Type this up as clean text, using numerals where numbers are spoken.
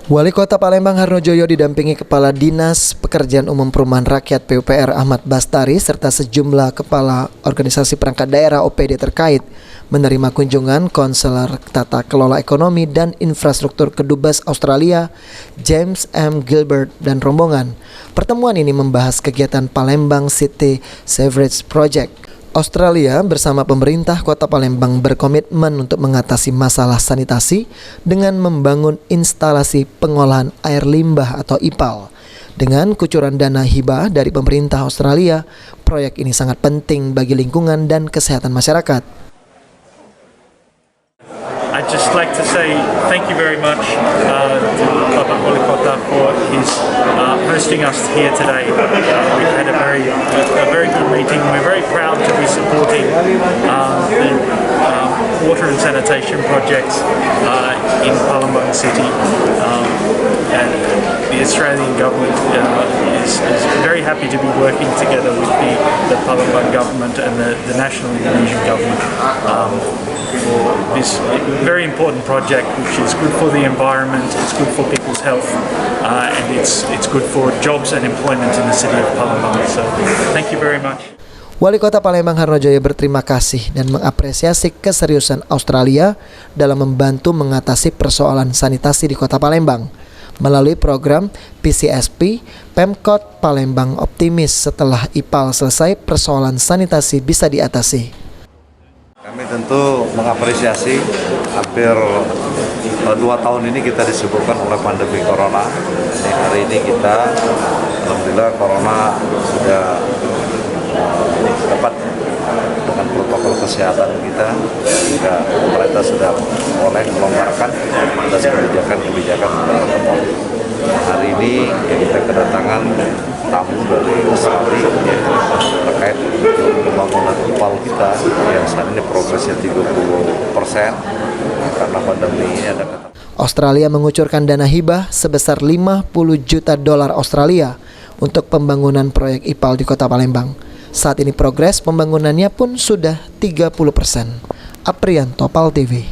Wali Kota Palembang Harnojoyo didampingi Kepala Dinas Pekerjaan Umum Perumahan Rakyat PUPR Ahmad Bastari serta sejumlah kepala organisasi perangkat daerah OPD terkait menerima kunjungan konselor tata kelola ekonomi dan infrastruktur Kedubes Australia James M. Gilbert dan rombongan. Pertemuan ini membahas kegiatan Palembang City Sewerage Project. Australia bersama pemerintah Kota Palembang berkomitmen untuk mengatasi masalah sanitasi dengan membangun instalasi pengolahan air limbah atau IPAL. Dengan kucuran dana hibah dari pemerintah Australia, proyek ini sangat penting bagi lingkungan dan kesehatan masyarakat. I'd just like to say thank you very much to Bapak Wali Kota for his hosting us here today. We've had a very good meeting. We're very proud to be supporting the water and sanitation projects in Palembang City. And the Australian government is very happy to be working together with the Palembang government and the National Indonesian government for this very important project, which is good for the environment, it's good for people's health, and it's good for jobs and employment in the city of Palembang. So, thank you very much. Wali Kota Palembang Harnojoyo berterima kasih dan mengapresiasi keseriusan Australia dalam membantu mengatasi persoalan sanitasi di Kota Palembang. Melalui program PCSP, Pemkot Palembang optimis setelah IPAL selesai persoalan sanitasi bisa diatasi. Kami tentu mengapresiasi hampir 2 tahun ini kita disibukkan oleh pandemi Corona. Hari ini kita, alhamdulillah Corona sudah dapat dengan protokol kesehatan kita, sehingga pemerintah sudah mulai melonggarkan atas kebijakan protokol. Hari ini kita kedatangan tamu dari Australia terkait pembangunan IPAL kita yang saat ini progresnya 30% karena pandemi ini ada Australia mengucurkan dana hibah sebesar 50 juta dolar Australia untuk pembangunan proyek IPAL di Kota Palembang. Saat ini progres pembangunannya pun sudah 30%. Aprianto, PAL TV.